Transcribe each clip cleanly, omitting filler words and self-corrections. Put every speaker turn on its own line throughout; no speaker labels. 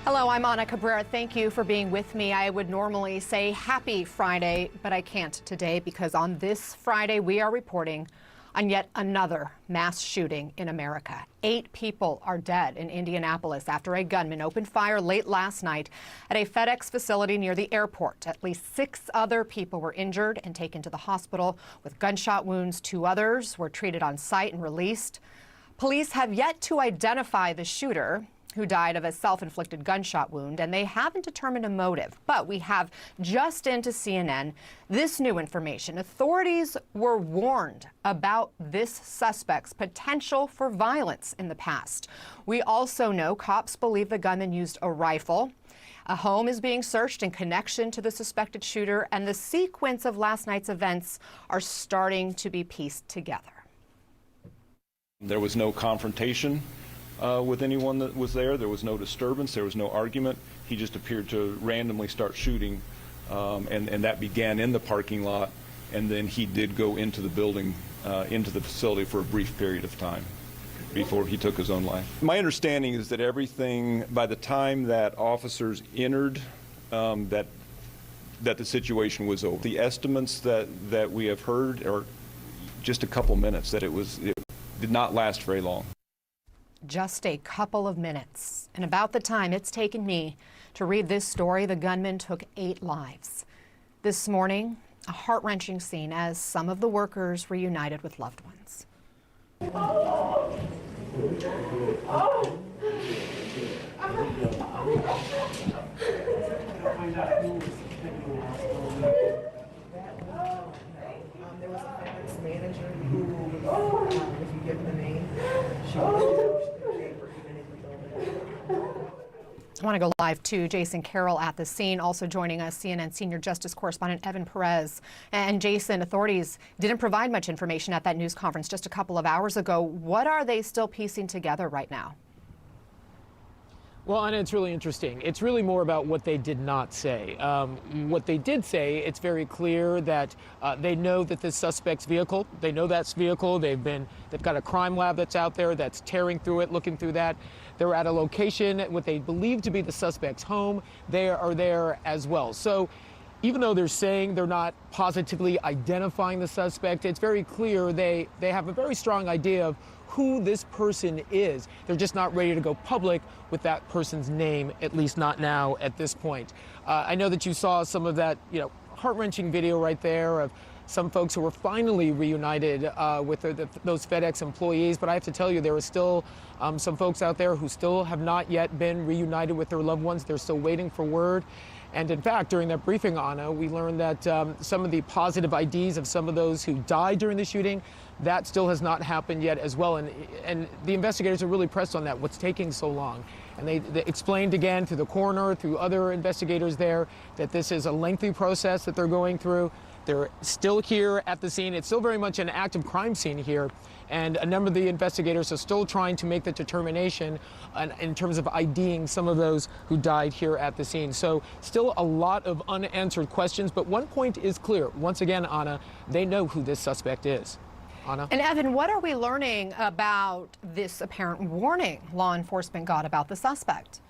Hello, I'm Ana Cabrera. Thank you for being with me. I would normally say happy Friday, but I can't today because on this Friday we are reporting on yet another mass shooting in America. 8 people are dead in Indianapolis after a gunman opened fire late last night at a FedEx facility near the airport. At least 6 other people were injured and taken to the hospital with gunshot wounds. 2 others were treated on site and released. Police have yet to identify the shooter, who died of a self-inflicted gunshot wound, and they haven't determined a motive. But we have just into CNN this new information. Authorities were warned about this suspect's potential for violence in the past. We also know cops believe the gunman used a rifle. A home is being searched in connection to the suspected shooter, and the sequence of last night's events are starting to be pieced together.
There was no confrontation with anyone that was there. There was no disturbance. There was no argument. He just appeared to randomly start shooting, and that began in the parking lot, and then he did go into the building, into the facility for a brief period of time before he took his own life. My understanding is that everything, by the time that officers entered, that the situation was over. The estimates that we have heard are just a couple minutes, that it did not last very long.
Just a couple of minutes. And about the time it's taken me to read this story, the gunman took 8 lives. This morning, a heart-wrenching scene as some of the workers reunited with loved ones.
There was a FedEx manager who, if you give the name, she
I want to go live to Jason Carroll at the scene. Also joining us, CNN senior justice correspondent Evan Perez. And Jason, authorities didn't provide much information at that news conference just a couple of hours ago. What are they still piecing together right now?
Well, Anna, it's really interesting. It's really more about what they did not say. What they did say, it's very clear that they know that this suspect's vehicle, they know that's vehicle. They've got a crime lab that's out there that's tearing through it, looking through that. They're at a location, what they believe to be the suspect's home. They are there as well. So even though they're saying they're not positively identifying the suspect, it's very clear they have a very strong idea of who this person is. They're just not ready to go public with that person's name, at least not now at this point. I know that you saw some of that, heart-wrenching video right there of some folks who were finally reunited with those FedEx employees, but I have to tell you, there are still some folks out there who still have not yet been reunited with their loved ones. They're still waiting for word. And in fact, during that briefing, Anna, we learned that some of the positive IDs of some of those who died during the shooting, that still has not happened yet as well. And the investigators are really pressed on that. What's taking so long? And they explained again through the coroner, through other investigators there, that this is a lengthy process that they're going through. They're still here at the scene. It's still very much an active crime scene here. And a number of the investigators are still trying to make the determination in terms of IDing some of those who died here at the scene. So still a lot of unanswered questions. But one point is clear. Once again, Anna, they know who this suspect is. Anna?
And Evan, what are we learning about this apparent warning law enforcement got about the suspect?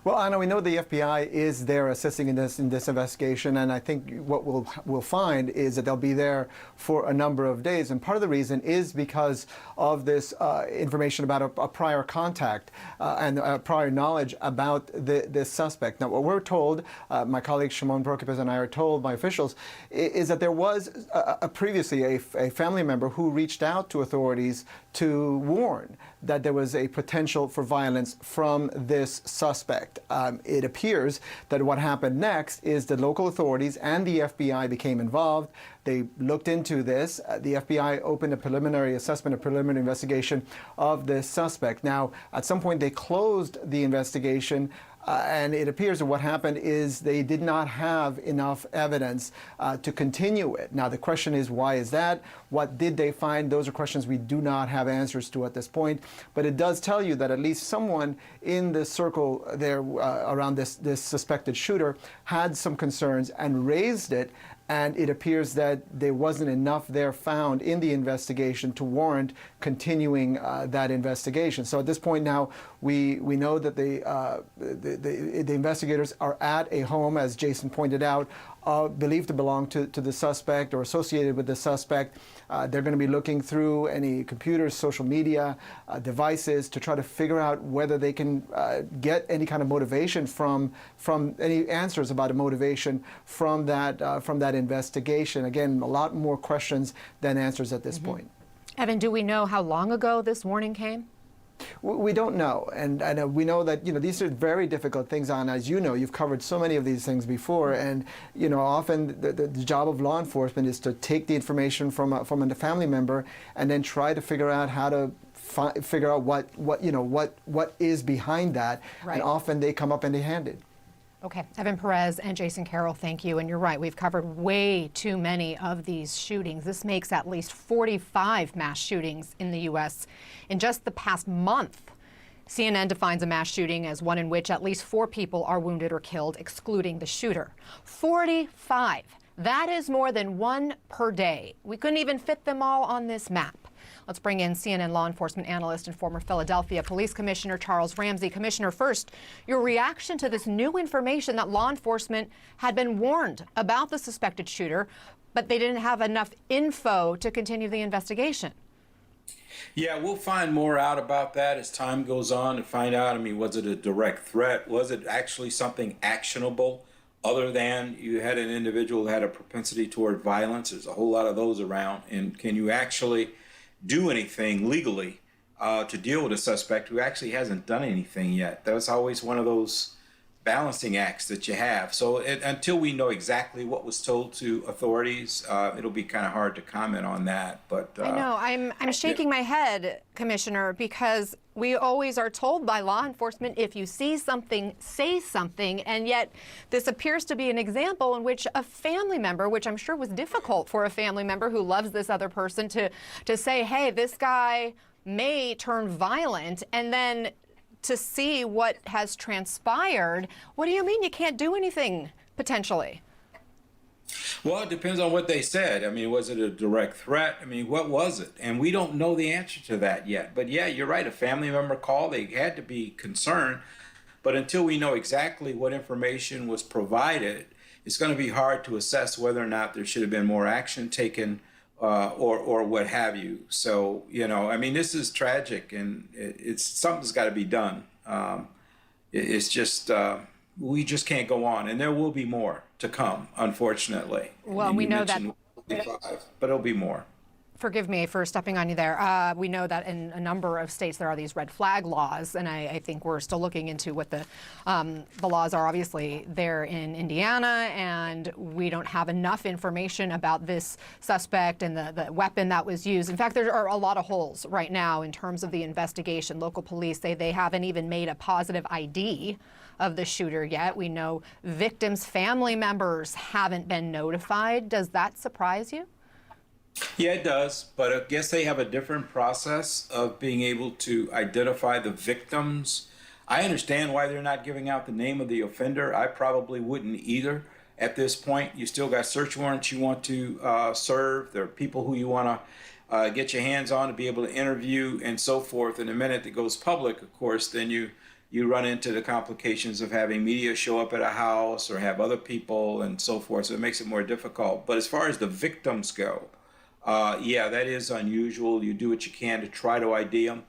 Well, Anna, we know the FBI is there assisting in this investigation, and I think what we'll find is that they'll be there for a number of days. And part of the reason is because of this information about a prior contact and prior knowledge about this suspect. Now, what we're told, my colleague Shimon Prokopis and I are told by officials, is that there was previously a family member who reached out to authorities to warn that there was a potential for violence from this suspect. It appears that what happened next is the local authorities and the FBI became involved. They looked into this. The FBI opened a preliminary assessment, a preliminary investigation of this suspect. Now, at some point, they closed the investigation. And it appears that what happened is they did not have enough evidence to continue it. Now, the question is, why is that? What did they find? Those are questions we do not have answers to at this point. But it does tell you that at least someone in the circle there around this suspected shooter had some concerns and raised it. and it appears that there wasn't enough there found in the investigation to warrant continuing that investigation. So at this point now, we know that the investigators are at a home, as Jason pointed out, believed to belong to the suspect or associated with the suspect. They're going to be looking through any computers, social media devices to try to figure out whether they can get any kind of motivation from any answers about a motivation from that investigation. Again, a lot more questions than answers at this point.
Evan, do we know how long ago this warning came?
We don't know, and we know that these are very difficult things. As you know, you've covered so many of these things before, and often the job of law enforcement is to take the information from a family member and then try to figure out how to figure out what is behind that,
Right.
and often they come up empty-handed.
Okay, Evan Perez and Jason Carroll, thank you. And you're right, we've covered way too many of these shootings. This makes at least 45 mass shootings in the U.S. in just the past month. CNN defines a mass shooting as one in which at least 4 people are wounded or killed, excluding the shooter. 45. That is more than 1 per day. We couldn't even fit them all on this map. Let's bring in CNN law enforcement analyst and former Philadelphia Police Commissioner Charles Ramsey. Commissioner, first, your reaction to this new information that law enforcement had been warned about the suspected shooter, but they didn't have enough info to continue the investigation.
Yeah, we'll find more out about that as time goes on to find out. I mean, was it a direct threat? Was it actually something actionable other than you had an individual who had a propensity toward violence? There's a whole lot of those around. And can you actually do anything legally to deal with a suspect who actually hasn't done anything yet? That's always one of those balancing acts that you have. So until we know exactly what was told to authorities, it'll be kind of hard to comment on that. But
I know, I'm shaking my head, Commissioner, because we always are told by law enforcement, if you see something, say something. And yet this appears to be an example in which a family member, which I'm sure was difficult for a family member who loves this other person to say, hey, this guy may turn violent, and then to see what has transpired. What do you mean you can't do anything, potentially?
Well, it depends on what they said. I mean, was it a direct threat? I mean, what was it? And we don't know the answer to that yet. But yeah, you're right. A family member called. They had to be concerned. But until we know exactly what information was provided, it's going to be hard to assess whether or not there should have been more action taken or what have you. So, I mean, this is tragic, and something's got to be done. It's just, we just can't go on, and there will be more to come, unfortunately.
Well, we know that.
25, but it'll be more.
Forgive me for stepping on you there. We know that in a number of states there are these red flag laws, and I think we're still looking into what the laws are. Obviously, they're in Indiana, and we don't have enough information about this suspect and the weapon that was used. In fact, there are a lot of holes right now in terms of the investigation. Local police say they haven't even made a positive ID of the shooter yet. We know victims' family members haven't been notified. Does that surprise you?
Yeah, it does, but I guess they have a different process of being able to identify the victims. I understand why they're not giving out the name of the offender. I probably wouldn't either at this point. You still got search warrants you want to serve. There are people who you want to get your hands on to be able to interview and so forth. And the minute it goes public, of course, then you run into the complications of having media show up at a house or have other people and so forth. So it makes it more difficult. But as far as the victims go, yeah, that is unusual. You do what you can to try to ID them.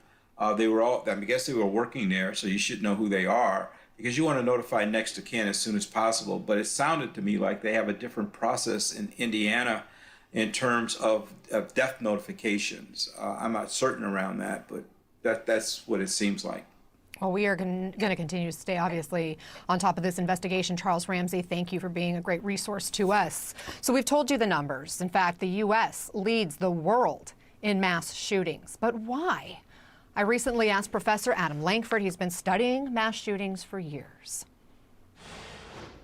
They were all, I guess they were working there, so you should know who they are because you want to notify next of kin as soon as possible. But it sounded to me like they have a different process in Indiana in terms of death notifications. I'm not certain around that, but that's what it seems like.
Well, we are going to continue to stay, obviously, on top of this investigation. Charles Ramsey, thank you for being a great resource to us. So we've told you the numbers. In fact, the U.S. leads the world in mass shootings. But why? I recently asked Professor Adam Lankford. He's been studying mass shootings for years.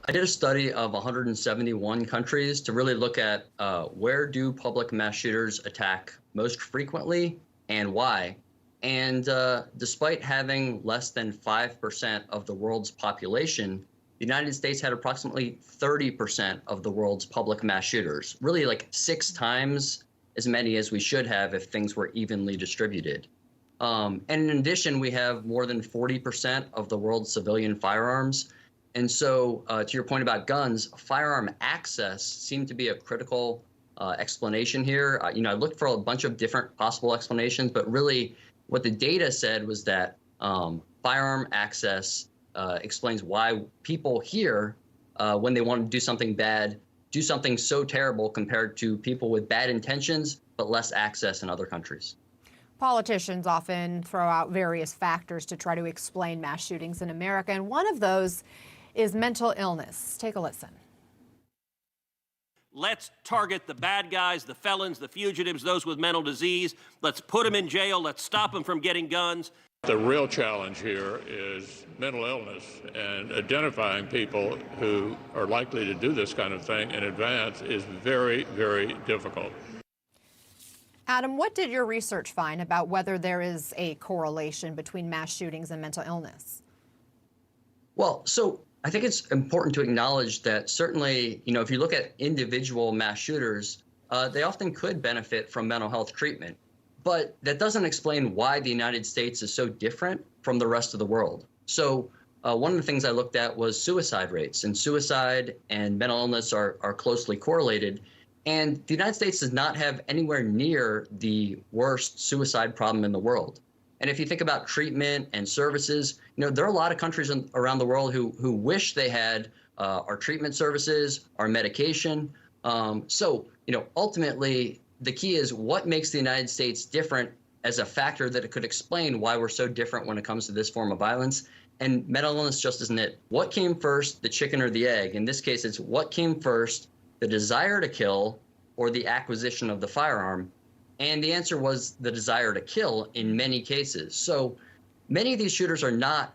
I did a study of 171 countries to really look at where do public mass shooters attack most frequently and why. And despite having less than 5% of the world's population, the United States had approximately 30% of the world's public mass shooters, really like 6 times as many as we should have if things were evenly distributed. And in addition, we have more than 40% of the world's civilian firearms. And so to your point about guns, firearm access seemed to be a critical explanation here. I looked for a bunch of different possible explanations, but really what the data said was that firearm access explains why people here, when they want to do something bad, do something so terrible compared to people with bad intentions, but less access in other countries.
Politicians often throw out various factors to try to explain mass shootings in America, and one of those is mental illness. Take a listen.
Let's target the bad guys, the felons, the fugitives, those with mental disease. Let's put them in jail. Let's stop them from getting guns.
The real challenge here is mental illness, and identifying people who are likely to do this kind of thing in advance is very, very difficult.
Adam, what did your research find about whether there is a correlation between mass shootings and mental illness?
Well, so I think it's important to acknowledge that certainly, if you look at individual mass shooters, they often could benefit from mental health treatment. But that doesn't explain why the United States is so different from the rest of the world. So one of the things I looked at was suicide rates, and suicide and mental illness are closely correlated. And the United States does not have anywhere near the worst suicide problem in the world. And if you think about treatment and services, there are a lot of countries around the world who wish they had our treatment services, our medication. So ultimately, the key is what makes the United States different as a factor that it could explain why we're so different when it comes to this form of violence. And mental illness just isn't it. What came first, the chicken or the egg? In this case, it's what came first, the desire to kill or the acquisition of the firearm? And the answer was the desire to kill in many cases. So many of these shooters are not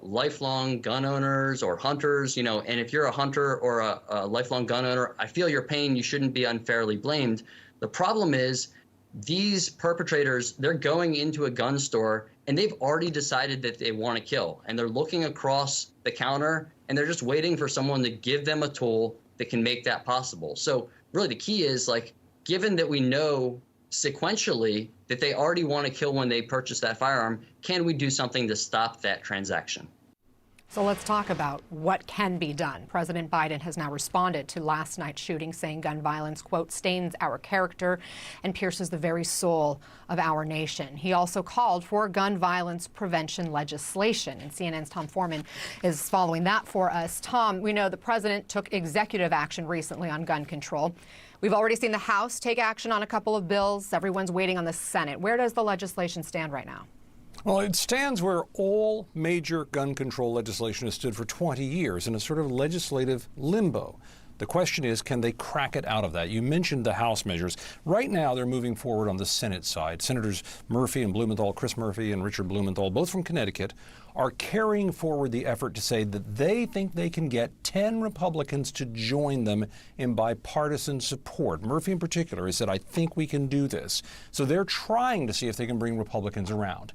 lifelong gun owners or hunters, and if you're a hunter or a lifelong gun owner, I feel your pain. You shouldn't be unfairly blamed. The problem is these perpetrators, they're going into a gun store and they've already decided that they want to kill. And they're looking across the counter and they're just waiting for someone to give them a tool that can make that possible. So really the key is, given that we know sequentially that they already want to kill when they purchase that firearm, can we do something to stop that transaction?
So let's talk about what can be done. President Biden has now responded to last night's shooting, saying gun violence, quote, stains our character and pierces the very soul of our nation. He also called for gun violence prevention legislation, and CNN's Tom Foreman is following that for us. Tom, we know the president took executive action recently on gun control. We've already seen the House take action on a couple of bills. Everyone's waiting on the Senate. Where does the legislation stand right now?
Well, it stands where all major gun control legislation has stood for 20 years in a sort of legislative limbo. The question is, can they crack it out of that? You mentioned the House measures. Right now, they're moving forward on the Senate side. Senators Murphy and Blumenthal, Chris Murphy and Richard Blumenthal, both from Connecticut, are carrying forward the effort to say that they think they can get 10 Republicans to join them in bipartisan support. Murphy in particular has said, I think we can do this. So they're trying to see if they can bring Republicans around.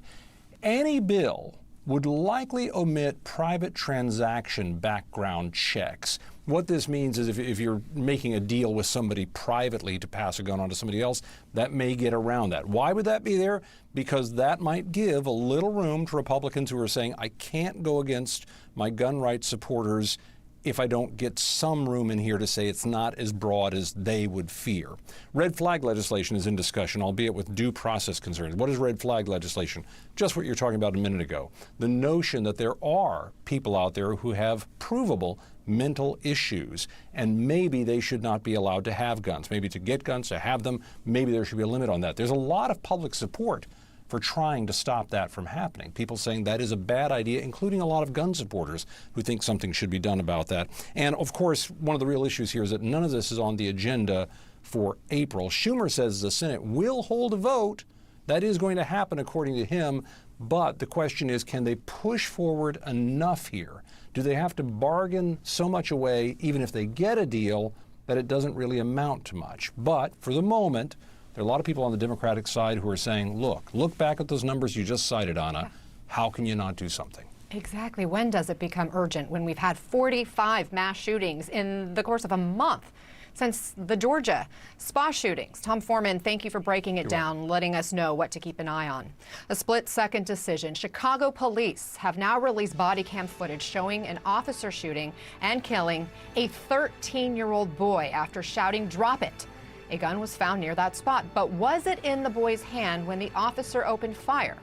Any bill would likely omit private transaction background checks. What this means is if you're making a deal with somebody privately to pass a gun on to somebody else, that may get around that. Why would that be there? Because that might give a little room to Republicans who are saying, I can't go against my gun rights supporters if I don't get some room in here to say it's not as broad as they would fear. Red flag legislation is in discussion, albeit with due process concerns. What is red flag legislation? Just what you're talking about a minute ago. The notion that there are people out there who have provable mental issues, and maybe they should not be allowed to have guns. Maybe to get guns, to have them, maybe there should be a limit on that. There's a lot of public support for trying to stop that from happening. People saying that is a bad idea, including a lot of gun supporters who think something should be done about that. And of course, one of the real issues here is that none of this is on the agenda for April. Schumer says the Senate will hold a vote. That is going to happen according to him. But the question is, can they push forward enough here? Do they have to bargain so much away, even if they get a deal, that it doesn't really amount to much? But for the moment, there are a lot of people on the Democratic side who are saying, look back at those numbers you just cited, Anna. How can you not do something?
Exactly. When does it become urgent? When we've had 45 mass shootings in the course of a month since the Georgia spa shootings. Tom Foreman, thank you for breaking it down, letting us know what to keep an eye on. A split-second decision. Chicago police have now released body cam footage showing an officer shooting and killing a 13-year-old boy after shouting, "Drop it." A gun was found near that spot, but was it in the boy's hand when the officer opened fire?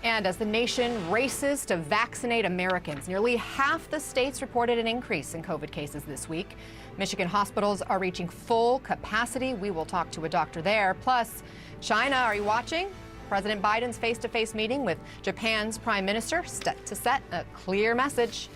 And as the nation races to vaccinate Americans, nearly half the states reported an increase in COVID cases this week. Michigan hospitals are reaching full capacity. We will talk to a doctor there. Plus, China, are you watching? President Biden's face-to-face meeting with Japan's prime minister set to set a clear message.